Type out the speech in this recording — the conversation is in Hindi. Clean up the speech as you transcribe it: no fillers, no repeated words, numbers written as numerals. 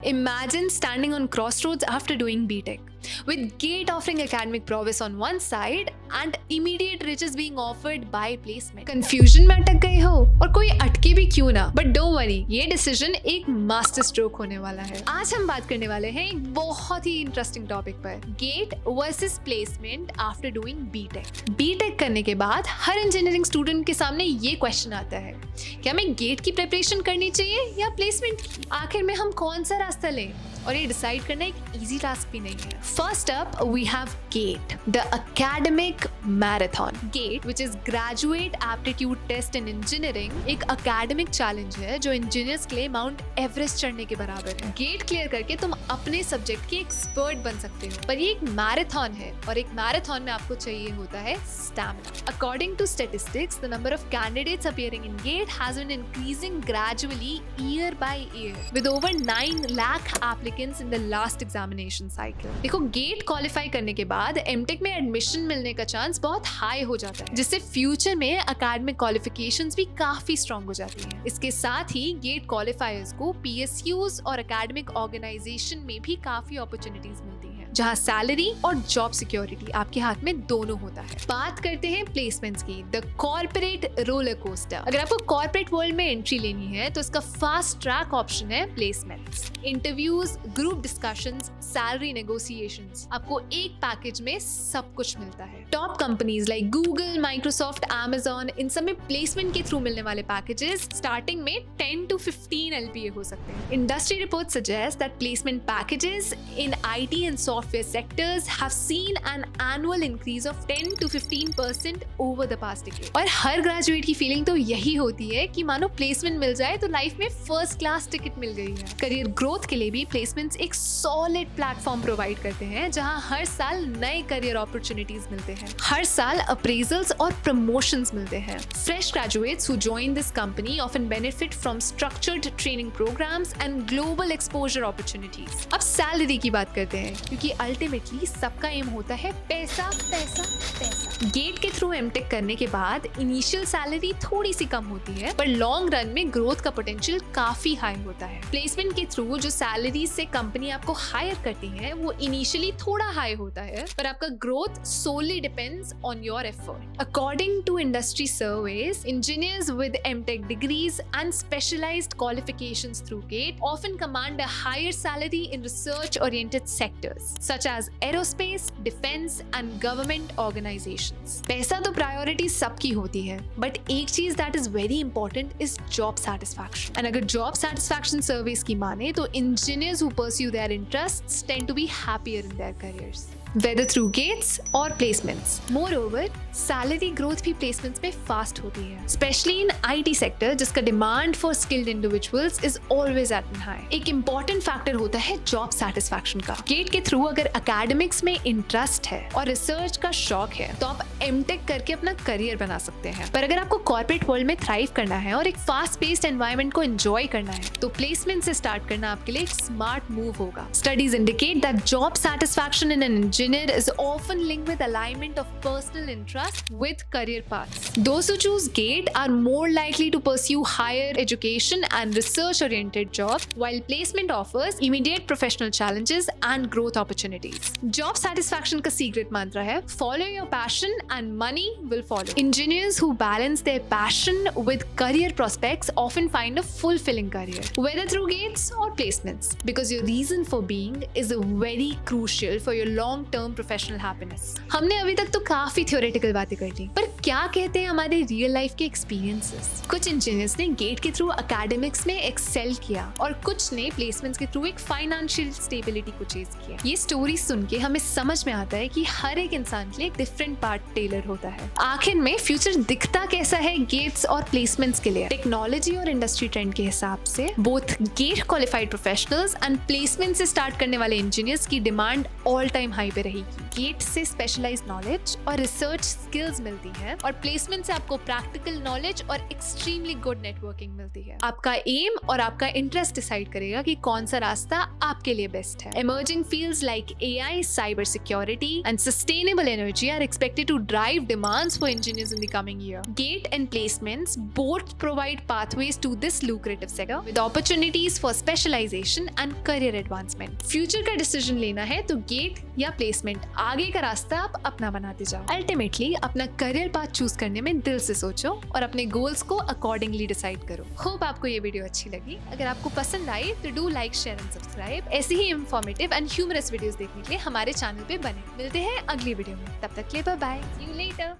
Imagine standing on crossroads after doing BTech, with GATE offering academic prowess on one side and immediate riches being offered by placement. Confusion में अटक गए हो और कोई अटके भी क्यों ना, but don't worry, ये डिसीजन एक मास्टर स्ट्रोक होने वाला है। आज हम बात करने वाले हैं एक बहुत ही इंटरेस्टिंग टॉपिक पर, GATE versus placement after doing BTech. BTech करने के बाद हर इंजीनियरिंग स्टूडेंट के सामने ये क्वेश्चन आता है, क्या मैं गेट की प्रिपरेशन करनी चाहिए या प्लेसमेंट की? आखिर में हम कौन सा रास्ता लें? और ये डिसाइड करना एक इजी टास्क भी नहीं है। First up we have GATE, the academic marathon. GATE which is graduate aptitude test in engineering, एक एकेडमिक चैलेंज है जो इंजीनियर्स के लिए माउंट एवरेस्ट चढ़ने के बराबर है। गेट क्लियर करके तुम अपने सब्जेक्ट के एक्सपर्ट बन सकते हो, पर ये एक मैराथन है और एक मैराथन में आपको चाहिए होता है stamina. According to statistics, the number of candidates appearing in GATE has been increasing gradually year by year with over 9 lakh applicants in the last examination cycle. देखो, गेट क्वालिफाई करने के बाद एमटेक में एडमिशन मिलने का चांस बहुत हाई हो जाता है, जिससे फ्यूचर में एकेडमिक क्वालिफिकेशंस भी काफी स्ट्रांग हो जाती हैं। इसके साथ ही गेट क्वालिफायर्स को पीएसयूज और एकेडमिक ऑर्गेनाइजेशन में भी काफी अपॉर्चुनिटीज मिलती हैं, जहां सैलरी और जॉब सिक्योरिटी आपके हाथ में दोनों होता है। बात करते हैं प्लेसमेंट्स की, द कॉर्पोरेट रोलर कोस्टर। अगर आपको कॉर्पोरेट वर्ल्ड में एंट्री लेनी है तो इसका फास्ट ट्रैक ऑप्शन है placements. Interviews, group discussions, salary negotiations, आपको एक पैकेज में सब कुछ मिलता है। Top companies like Google, Microsoft, Amazon, इन सब में प्लेसमेंट के थ्रू मिलने वाले पैकेजेस स्टार्टिंग में 10 to 15 LPA हो सकते हैं। Industry report suggest that placement packages in IT and software sectors have seen an annual increase of 10 to 15% over the past decade। और हर ग्रेजुएट की फीलिंग तो यही होती है कि मानो प्लेसमेंट मिल जाए तो लाइफ में फर्स्ट क्लास टिकट मिल गई है। करियर ग्रोथ के लिए भी प्लेसमेंट्स एक सॉलिड प्लेटफॉर्म प्रोवाइड करते हैं, जहां हर साल नए करियर अपॉर्चुनिटीज मिलते हैं। हर साल अप्रेजल्स और प्रमोशंस मिलते हैं। Fresh graduates who join this company often benefit from structured training programmes and global exposure opportunities. अब सैलरी की बात करते हैं, क्योंकि अल्टीमेटली सबका एम होता है पैसा पैसा पैसा। गेट के थ्रू एमटेक करने के बाद इनिशियल सैलरी थोड़ी सी कम होती है, पर लॉन्ग रन में ग्रोथ का पोटेंशियल काफी हाई होता है। प्लेसमेंट के थ्रू जो सैलरी से कंपनी आपको हायर करती है वो इनिशियली थोड़ा हाई होता है, पर आपका growth solely depends on your effort. According to industry surveys, engineers with MTech degrees and specialised qualifications through GATE often command a higher salary in research oriented sectors such as aerospace, defence and government organisations. पैसा तो प्रायोरिटी सबकी होती है, बट एक चीज that is very important is job satisfaction. And अगर जॉब सेटिस्फैक्शन सर्विस की माने तो engineers who pursue their interests tend to be happier in their careers, whether through gates or placements. Moreover, salary growth भी placements में fast होती है, especially in IT sector जिसका demand for skilled individuals is always at an high. एक important factor होता है job satisfaction का। गेट के थ्रू अगर academics में interest है और research का शौक है तो आप MTech करके अपना करियर बना सकते हैं, पर अगर आपको corporate world में thrive करना है और एक fast paced environment को enjoy करना है तो placement से start करना आपके लिए एक smart move होगा। Studies indicate that job satisfaction in an engineer is often linked with alignment of personal interest with career paths. Those who choose GATE are more likely to pursue higher education and research-oriented jobs, while placement offers immediate professional challenges and growth opportunities. Job satisfaction का secret mantra है, follow your passion and money will follow. Engineers who balance their passion with career prospects often find a fulfilling career, whether through GATEs or placements, because your reason for being is very crucial for your long-term professional happiness. हमने अभी तक तो काफी थ्योरेटिकल बातें कर ली, पर क्या कहते हैं हमारे रियल लाइफ के एक्सपीरियंसेस? कुछ इंजीनियर्स ने गेट के थ्रू एकेडमिक्स में एक्सेल किया और कुछ ने प्लेसमेंट्स के थ्रू एक फाइनेंशियल स्टेबिलिटी को चेज किया। ये स्टोरी सुन के हमें समझ में आता है कि हर एक इंसान के लिए एक डिफरेंट पार्ट टेलर होता है। आखिर में फ्यूचर दिखता कैसा है गेट्स और प्लेसमेंट्स के लिए? टेक्नोलॉजी और इंडस्ट्री ट्रेंड के हिसाब से both get qualified professionals and placement से स्टार्ट करने वाले इंजीनियर्स की डिमांड ऑल टाइम हाई पे रहेगी। गेट से स्पेशलाइज्ड नॉलेज और रिसर्च स्किल्स मिलती है और प्लेसमेंट से आपको प्रैक्टिकल नॉलेज और एक्सट्रीमली गुड नेटवर्किंग मिलती है। आपका एम और आपका इंटरेस्ट डिसाइड करेगा कि कौन सा रास्ता आपके लिए बेस्ट है। Emerging fields like AI, cyber security and sustainable energy are expected to drive demands for engineers in the coming year. GATE and placements both provide pathways to this lucrative sector with opportunities for specialization and career advancement. Future का डिसीजन लेना है तो गेट या प्लेसमेंट, आगे का रास्ता आप अपना बनाते जाओ। अल्टीमेटली अपना करियर पाथ चूज करने में दिल से सोचो और अपने गोल्स को अकॉर्डिंगली डिसाइड करो। होप आपको ये वीडियो अच्छी लगी। अगर आपको पसंद आई तो do like, share and subscribe. ऐसी ही इंफॉर्मेटिव एंड ह्यूमरस वीडियोस देखने के लिए हमारे चैनल पे बने। मिलते हैं अगली वीडियो में, तब तक के लिए bye bye, see you letter.